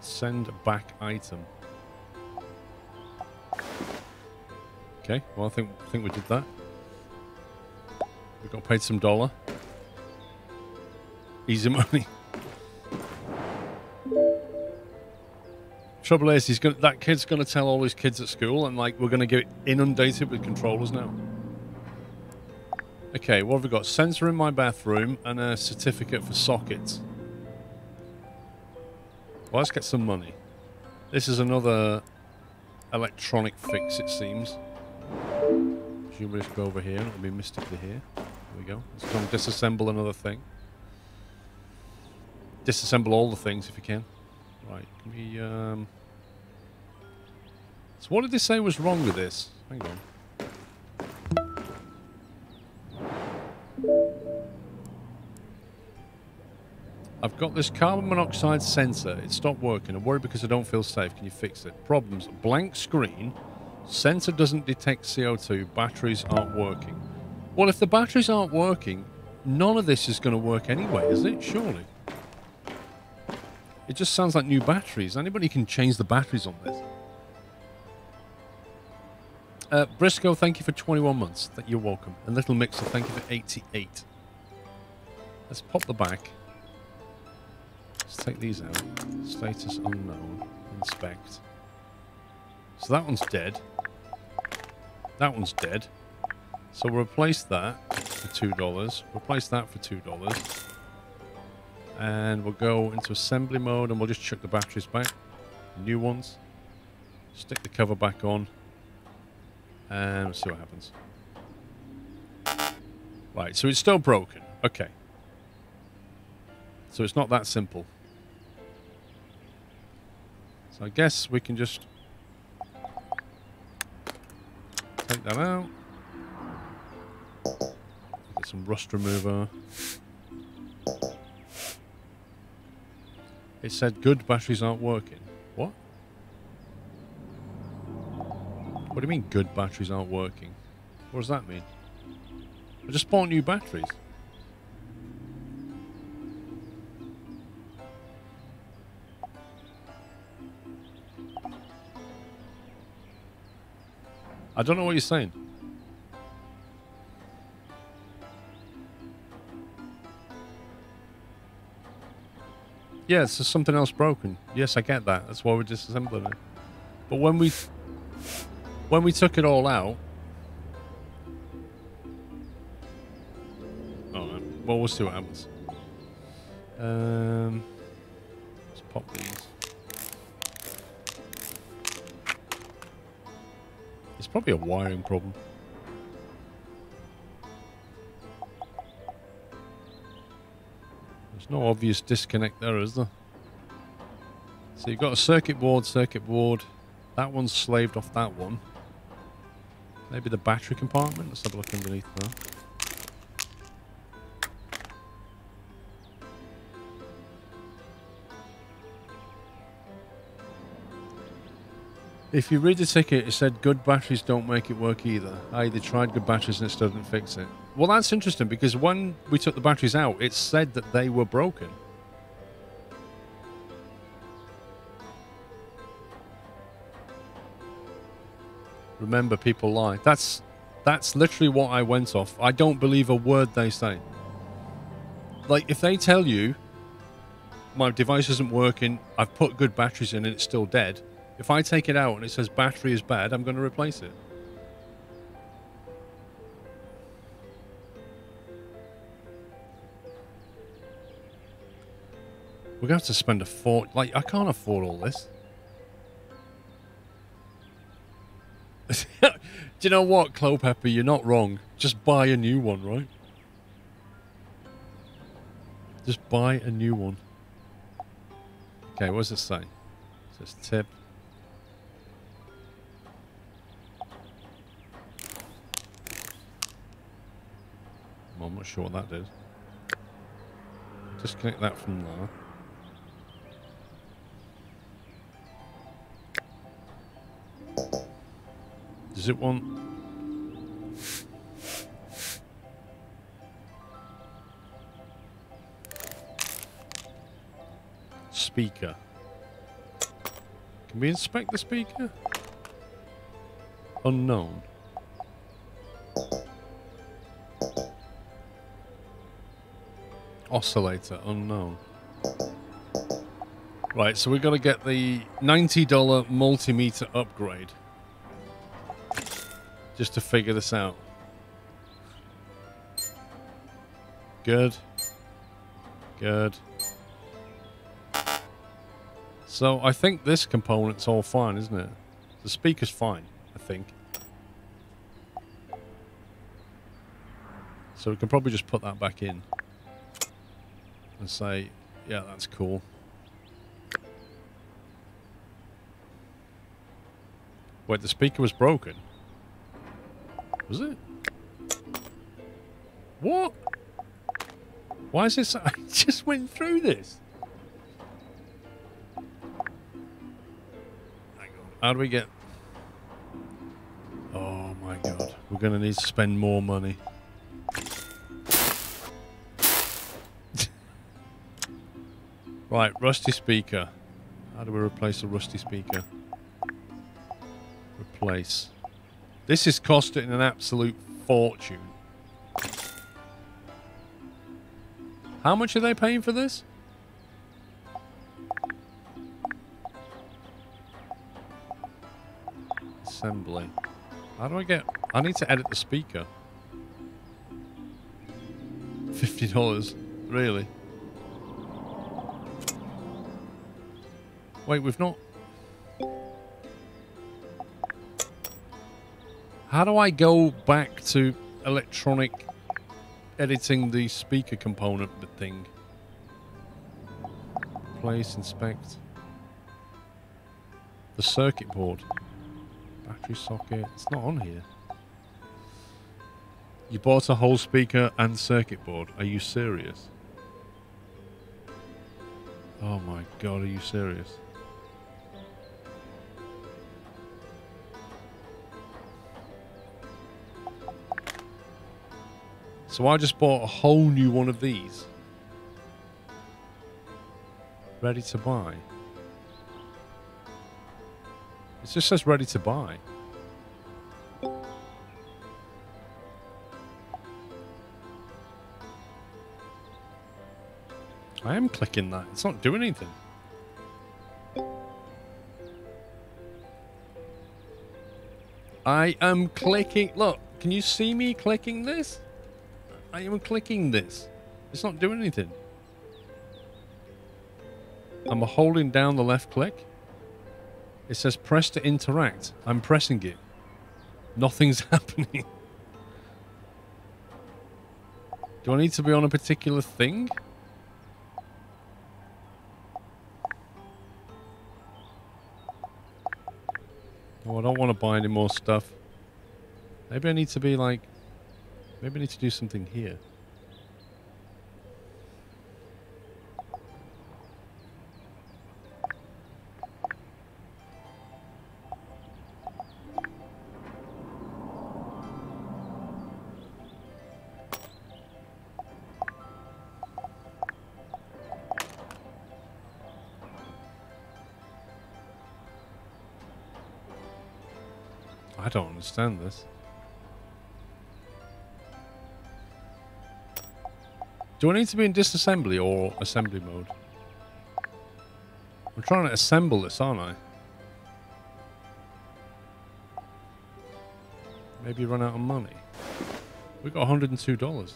Send back item. Okay, well I think we did that. We got paid some dollar. Easy money. Trouble is, that kid's gonna tell all his kids at school, and like we're gonna get inundated with controllers now. Okay, what have we got? Sensor in my bathroom and a certificate for sockets. Well, let's get some money. This is another electronic fix, it seems. Should we just go over here? It'll be mystically here. There we go. Let's go and disassemble another thing. Disassemble all the things if you can. Right, can we... So what did they say was wrong with this? Hang on. I've got this carbon monoxide sensor. It stopped working. I'm worried because I don't feel safe. Can you fix it? Problems. Blank screen. Sensor doesn't detect CO2. Batteries aren't working. Well, if the batteries aren't working, none of this is going to work anyway, is it? Surely. It just sounds like new batteries. Anybody can change the batteries on this. Briscoe, thank you for 21 months. You're welcome. And Little Mixer, thank you for 88. Let's pop the back. Let's take these out. Status unknown. Inspect. So that one's dead. That one's dead. So we'll replace that for $2. Replace that for $2. And we'll go into assembly mode and we'll just chuck the batteries back. New ones. Stick the cover back on. And we'll see what happens. Right, so it's still broken. Okay. So it's not that simple. So I guess we can just take that out. Get some rust remover. It said good batteries aren't working. What? What do you mean good batteries aren't working? What does that mean? I just bought new batteries. I don't know what you're saying. Yeah, it's just something else broken. Yes, I get that. That's why we're disassembling it. But when we took it all out... Alright, well, we'll see what happens. Let's pop these. It's probably a wiring problem. There's no obvious disconnect there, is there? So you've got a circuit board. That one's slaved off that one. Maybe the battery compartment? Let's have a look underneath there. If you read the ticket, it said good batteries don't make it work either. They tried good batteries and it still didn't fix it. Well, that's interesting because when we took the batteries out, it said that they were broken. Remember, people lie. That's literally what I went off. I don't believe a word they say. Like, if they tell you, my device isn't working, I've put good batteries in and it's still dead. If I take it out and it says battery is bad, I'm going to replace it. We're going to have to spend a fort. Like, I can't afford all this. Do you know what, Clopepper? You're not wrong. Just buy a new one, right? Just buy a new one. Okay, what does it say? It says tip. Well, I'm not sure what that did. Disconnect that from there. Does it want... Speaker. Can we inspect the speaker? Unknown. Oscillator, unknown. Right, so we've got to get the $90 multimeter upgrade. Just to figure this out. Good. Good. So I think this component's all fine, isn't it? The speaker's fine, I think. So we can probably just put that back in. And say, yeah, that's cool. Wait, the speaker was broken? Was it? What? Why is this? I just went through this. Hang on. How do we get... Oh my god. We're going to need to spend more money. Right, rusty speaker. How do we replace a rusty speaker? Replace. This is costing an absolute fortune. How much are they paying for this? Assembly. How do I get... I need to edit the speaker. $50. Really? Wait, we've not... How do I go back to electronic editing the speaker component thing? Place, inspect. The circuit board. Battery socket. It's not on here. You bought a whole speaker and circuit board. Are you serious? Oh my god, are you serious? So I just bought a whole new one of these. Ready to buy. It just says ready to buy. I am clicking that. It's not doing anything. I am clicking. Look, can you see me clicking this? I am clicking this. It's not doing anything. I'm holding down the left click. It says press to interact. I'm pressing it. Nothing's happening. Do I need to be on a particular thing? Oh, I don't want to buy any more stuff. Maybe I need to be like... Maybe I need to do something here. I don't understand this. Do I need to be in disassembly or assembly mode? I'm trying to assemble this, aren't I? Maybe run out of money. We got $102.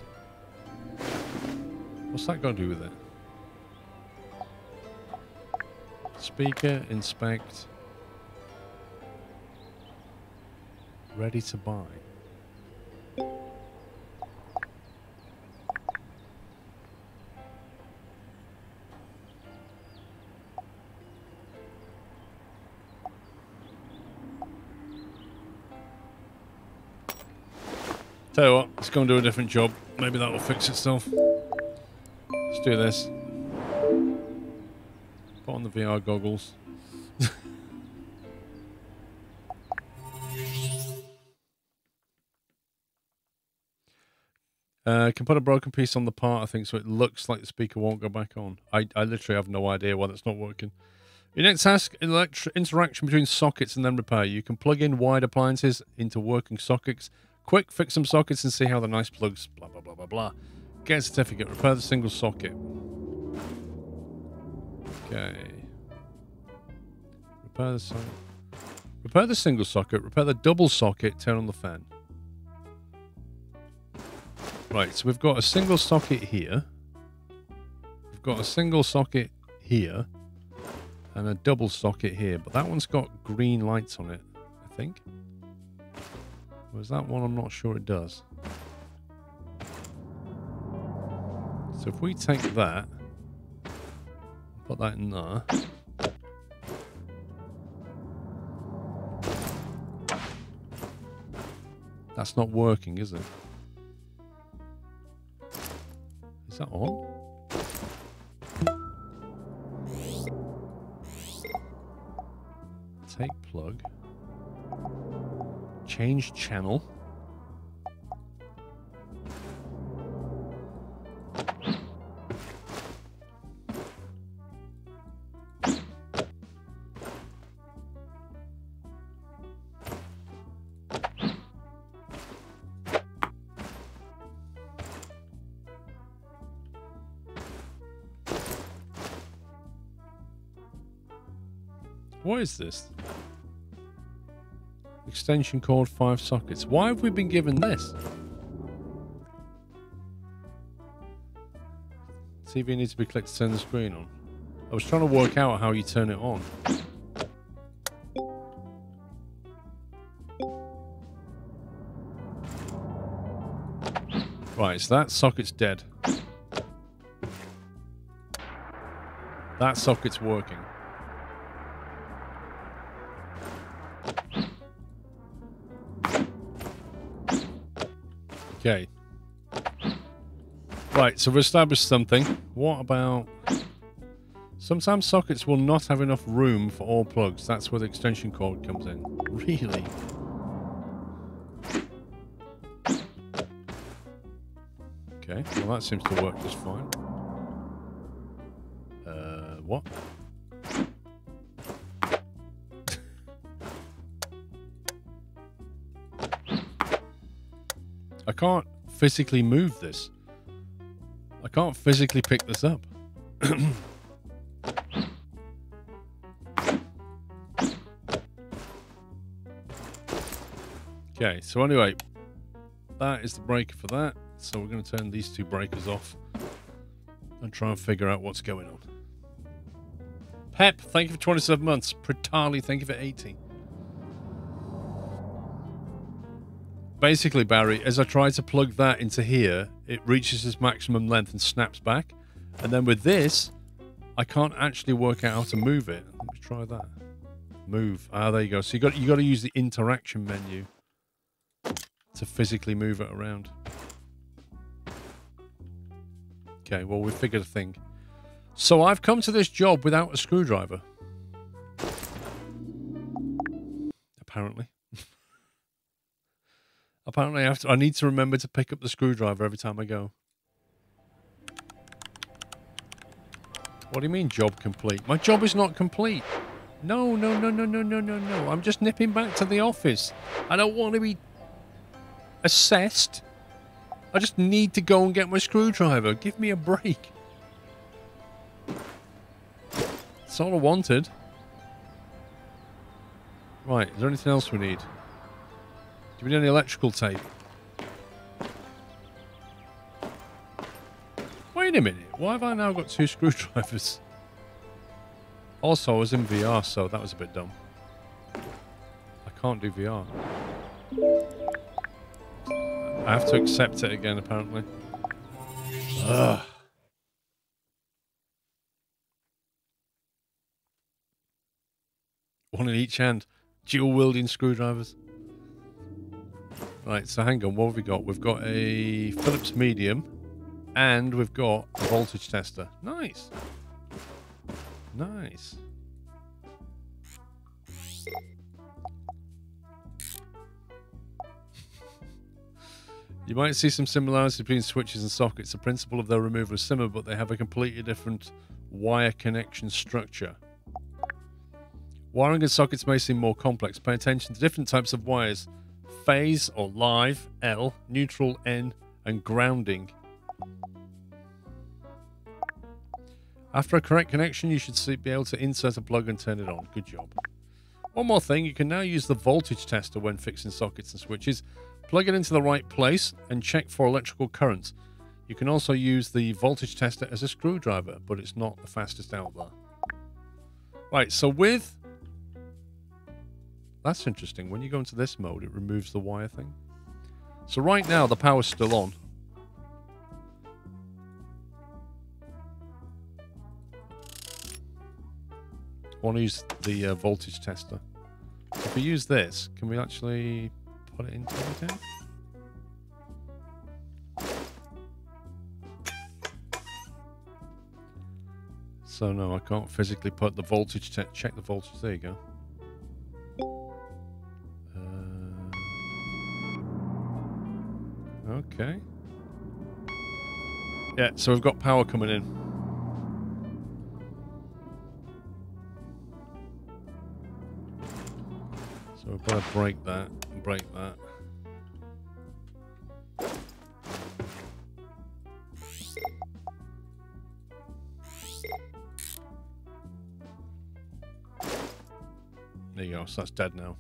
What's that got to do with it? Speaker, inspect. Ready to buy. Tell you what, let's go and do a different job. Maybe that will fix itself. Let's do this. Put on the VR goggles. Can put a broken piece on the part, I think, so it looks like the speaker won't go back on. I literally have no idea why that's not working. Your next task, interaction between sockets and then repair. You can plug in wired appliances into working sockets. Quick, fix some sockets and see how the nice plugs, blah, blah, blah, blah, blah. Get a certificate. Repair the single socket. Okay. Repair the socket. Repair the single socket. Repair the double socket. Turn on the fan. Right, so we've got a single socket here. We've got a single socket here. And a double socket here. But that one's got green lights on it, I think. Whereas that one, I'm not sure it does. So if we take that, put that in there. That's not working, is it? Is that on? Take plug. Change channel. What is this? Extension cord, 5 sockets. Why have we been given this? TV needs to be clicked to turn the screen on. I was trying to work out how you turn it on. Right, so that socket's dead. That socket's working. Okay. Right, so we've established something. What about... Sometimes sockets will not have enough room for all plugs. That's where the extension cord comes in. Really? Okay, well that seems to work just fine. What? I can't physically move this. I can't physically pick this up. Okay, so anyway, that is the breaker for that. So we're going to turn these 2 breakers off and try and figure out what's going on. Pep, thank you for 27 months. Pritali, thank you for 80. Basically, Barry, as I try to plug that into here, it reaches its maximum length and snaps back. And then with this, I can't actually work out how to move it. Let me try that. Move. Ah, there you go. So you got to use the interaction menu to physically move it around. Okay, well, we figured a thing. So I've come to this job without a screwdriver. Apparently. Apparently I need to remember to pick up the screwdriver every time I go. What do you mean, job complete? My job is not complete. No. I'm just nipping back to the office. I don't want to be assessed. I just need to go and get my screwdriver. Give me a break. That's all I wanted. Right, is there anything else we need? Do we need any electrical tape? Wait a minute. Why have I now got 2 screwdrivers? Also, I was in VR, so that was a bit dumb. I can't do VR. I have to accept it again, apparently. Ugh. One in each hand. Dual wielding screwdrivers. Right, so hang on, what have we got? We've got a Phillips medium, and we've got a voltage tester. Nice. Nice. You might see some similarities between switches and sockets. The principle of their removal is similar, but they have a completely different wire connection structure. Wiring and sockets may seem more complex. Pay attention to different types of wires. Phase or live, L, neutral, N, and grounding. After a correct connection, you should be able to insert a plug and turn it on. Good job. One more thing, you can now use the voltage tester when fixing sockets and switches. Plug it into the right place and check for electrical current. You can also use the voltage tester as a screwdriver, but it's not the fastest out there. Right, so with... That's interesting. When you go into this mode, it removes the wire thing. So right now, the power's still on. I want to use the voltage tester. If we use this, can we actually put it into anything? So no, I can't physically put the voltage. Check the voltage. There you go. Okay. Yeah, so we've got power coming in. So we've got to break that and break that. There you go, so that's dead now.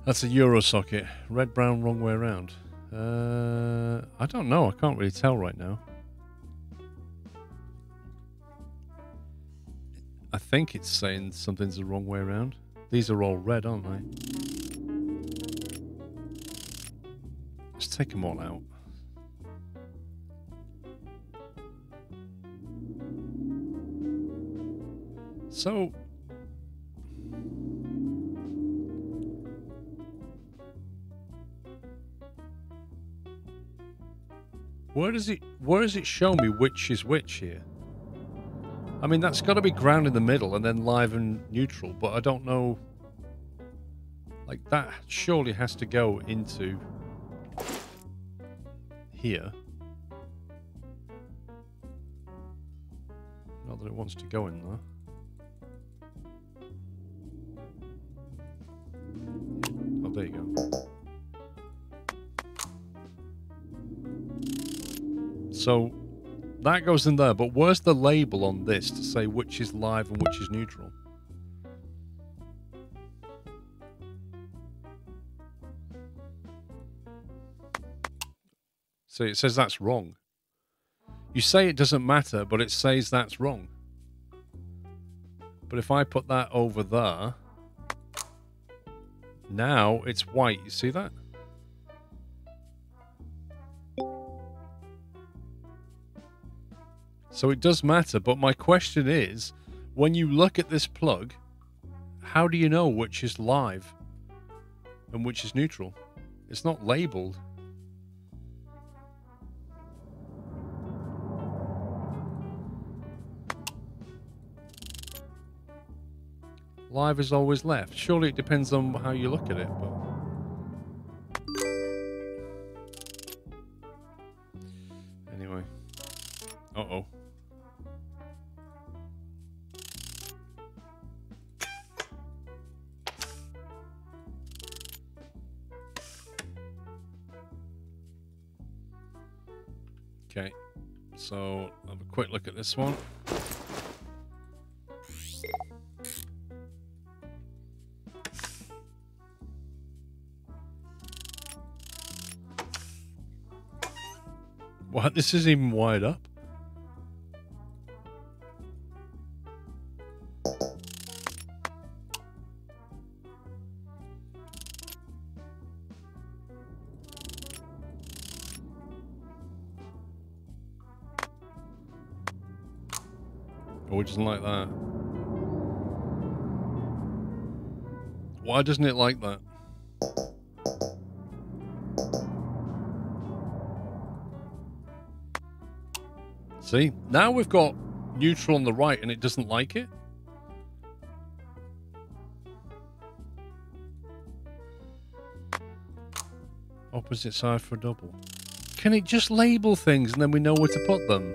That's a Euro socket. Red, brown, wrong way around. I don't know. I can't really tell right now. I think it's saying something's the wrong way around. These are all red, aren't they? Let's take them all out. So... where does it show me which is which here? I mean, that's got to be ground in the middle and then live and neutral, but I don't know. Like, that surely has to go into here. Not that it wants to go in there. Oh, there you go. So that goes in there, but where's the label on this to say which is live and which is neutral? So it says that's wrong. You say it doesn't matter, but it says that's wrong. But if I put that over there, now it's white. You see that? So it does matter, but my question is, when you look at this plug, how do you know which is live and which is neutral? It's not labeled. Live is always left. Surely it depends on how you look at it, but... anyway. Uh-oh. Okay, so have a quick look at this one. What? This is even wired up? Oh, it doesn't like that. Why doesn't it like that? See? Now we've got neutral on the right and it doesn't like it. Opposite side for a double. Can it just label things and then we know where to put them?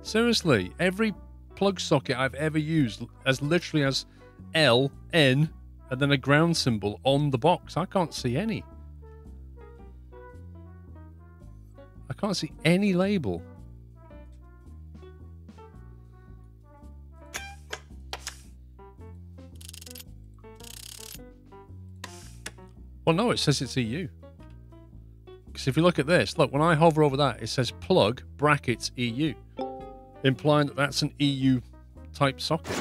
Seriously, every plug socket I've ever used as literally as L, N, and then a ground symbol on the box. I can't see any. I can't see any label. Well, no, it says it's EU. Because if you look at this, look, when I hover over that, it says plug brackets EU, implying that that's an EU type socket.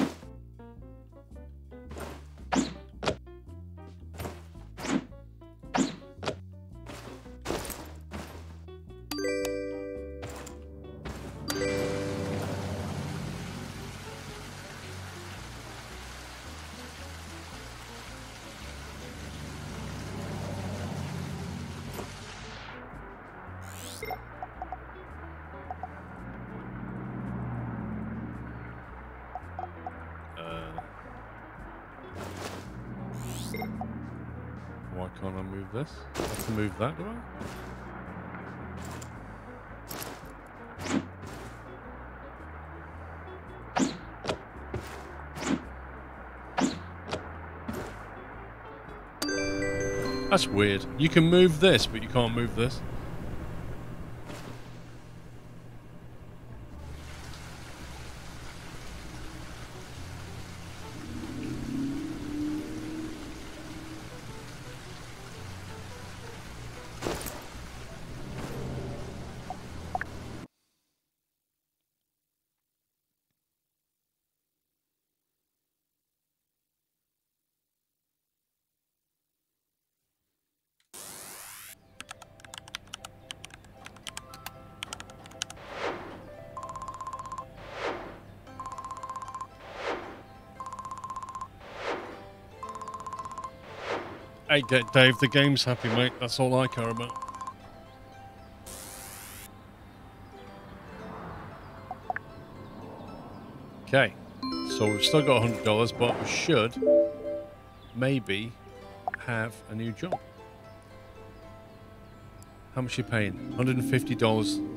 can't I move this? I have to move that, do I? That's weird. You can move this, but you can't move this. Hey, Dave, the game's happy, mate. That's all I care about. Okay, so we've still got $100, but we should maybe have a new job. How much are you paying? $150.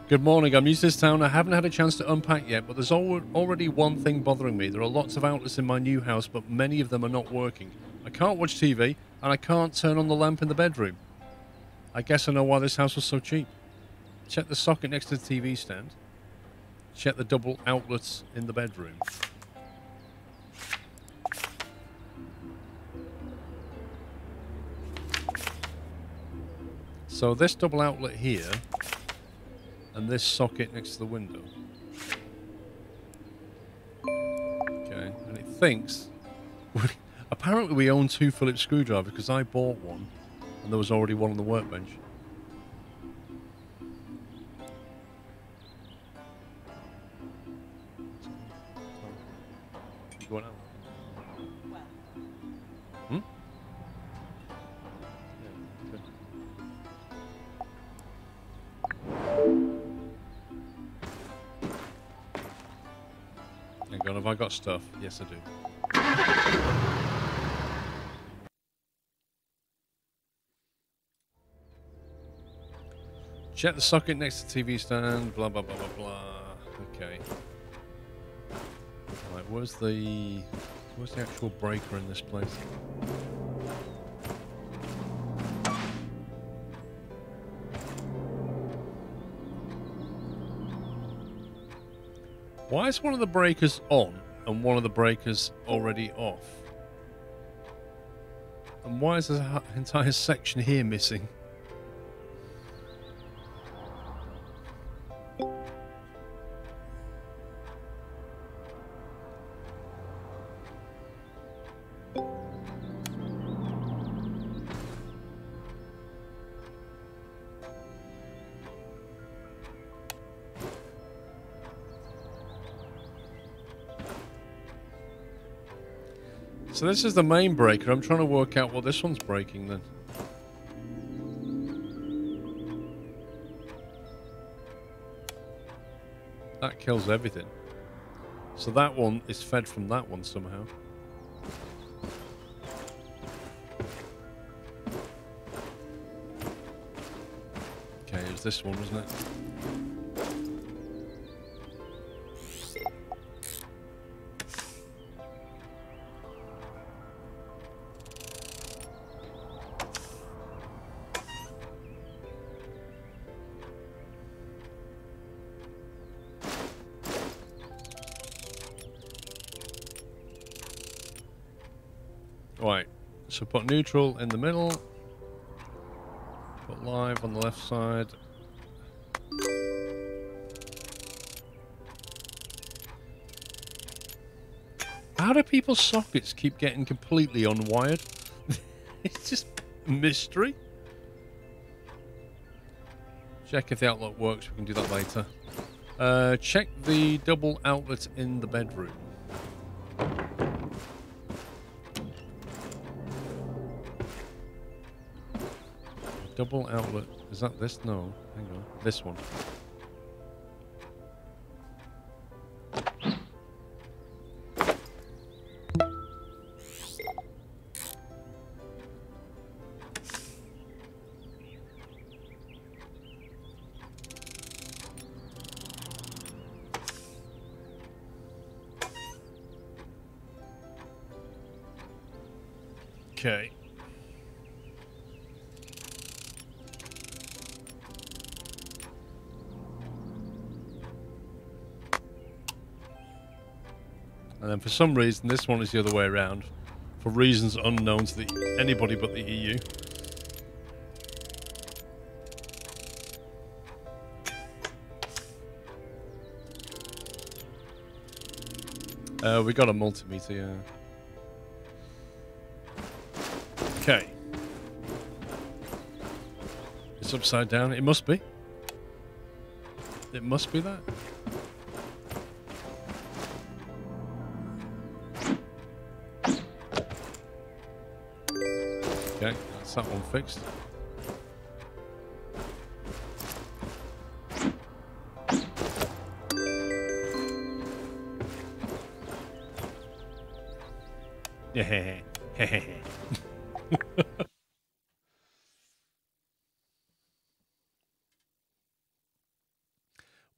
Good morning, I'm new to this town. I haven't had a chance to unpack yet, but there's already one thing bothering me. There are lots of outlets in my new house, but many of them are not working. I can't watch TV, and I can't turn on the lamp in the bedroom. I guess I know why this house was so cheap. Check the socket next to the TV stand. Check the double outlets in the bedroom. So this double outlet here, and this socket next to the window. Okay, and it thinks... Apparently we own 2 Phillips screwdrivers because I bought one, and there was already one on the workbench. You going out? Hmm? Yeah, okay. Hang on, have I got stuff? Yes, I do. Check the socket next to the TV stand, blah, blah, blah, blah, blah. Okay. Right, where's the actual breaker in this place? Why is one of the breakers on and one of the breakers already off? And why is this entire section here missing? So this is the main breaker. I'm trying to work out what this one's breaking then. That kills everything. So that one is fed from that one somehow. Okay, it was this one, wasn't it? Right, so put neutral in the middle, put live on the left side. How do people's sockets keep getting completely unwired? It's just a mystery. Check if the outlet works, we can do that later. Check the double outlet in the bedroom. Double outlet. Is that this? No. Hang on. This one. Okay. And then for some reason, this one is the other way around. For reasons unknown to anybody but the EU. We got a multimeter, yeah. Okay. It's upside down. It must be. It must be that. Okay, that's that one fixed. Yeah.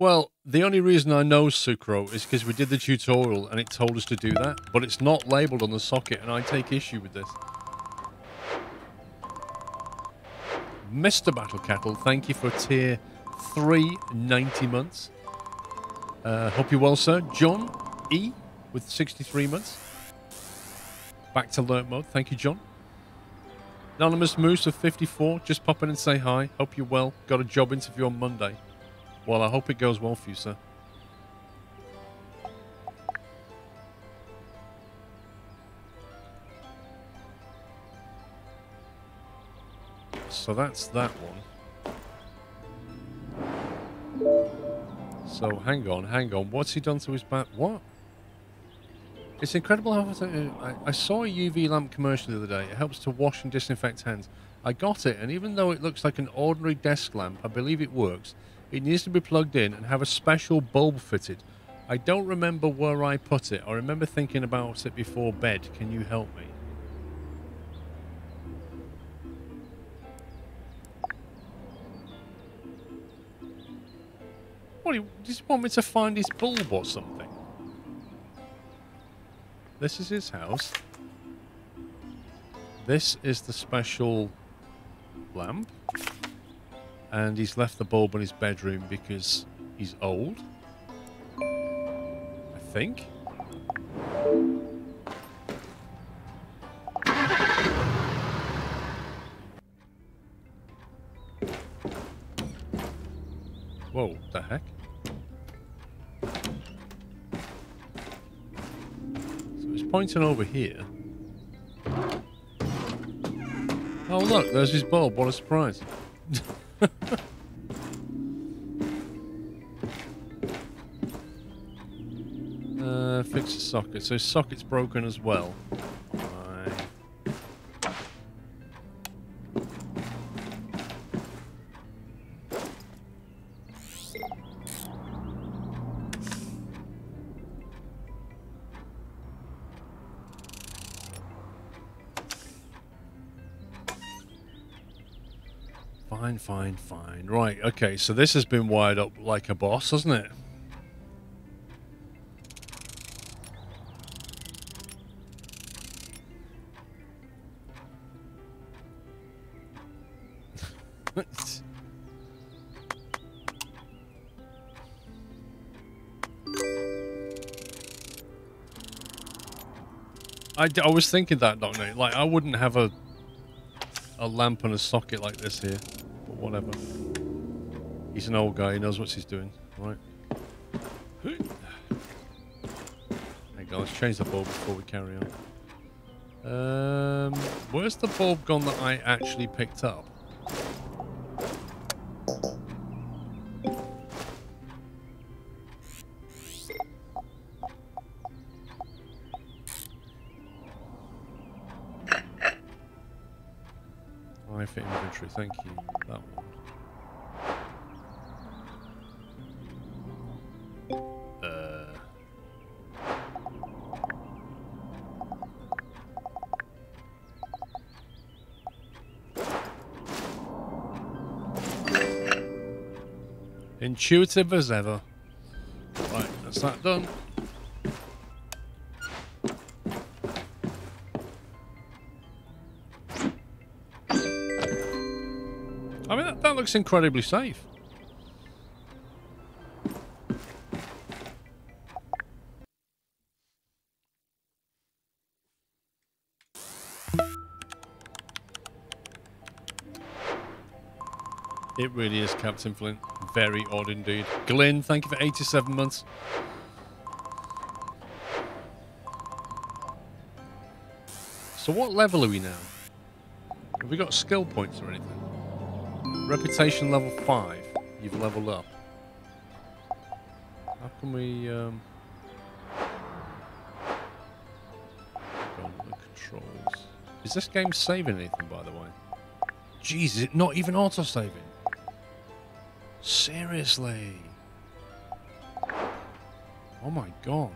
Well, the only reason I know Sucro is because we did the tutorial and it told us to do that, but it's not labelled on the socket and I take issue with this. Mr. Battle Cattle, thank you for tier 3, 90 months. Hope you're well, sir. John E with 63 months. Back to alert mode. Thank you, John. Anonymous Moose of 54. Just pop in and say hi. Hope you're well. Got a job interview on Monday. Well, I hope it goes well for you, sir. So that's that one. So hang on. What's he done to his bat? What? It's incredible how I saw a UV lamp commercial the other day. It helps to wash and disinfect hands. I got it, and even though it looks like an ordinary desk lamp, I believe it works. It needs to be plugged in and have a special bulb fitted. I don't remember where I put it. I remember thinking about it before bed. Can you help me? What, do you just want me to find his bulb or something? This is his house. This is the special lamp. And he's left the bulb in his bedroom because he's old. I think. Whoa, the heck? So he's pointing over here. Oh look, there's his bulb. What a surprise. Fix the socket. So his socket's broken as well. Fine. Right, okay, so this has been wired up like a boss, hasn't it? I was thinking that, Doc Nate. Like, I wouldn't have a lamp and a socket like this here. But whatever. He's an old guy. He knows what he's doing. Right. There you go. Let's change the bulb before we carry on. Where's the bulb gone that I actually picked up? Fit inventory, thank you. That one. Intuitive as ever. Right, that's that done. I mean, that looks incredibly safe. It really is, Captain Flint. Very odd indeed. Glyn, thank you for 87 months. So what level are we now? Have we got skill points or anything? Reputation level 5. You've leveled up. How can we... Go on the controls. Is this game saving anything, by the way? Jeez, is it not even auto-saving? Seriously? Oh my god.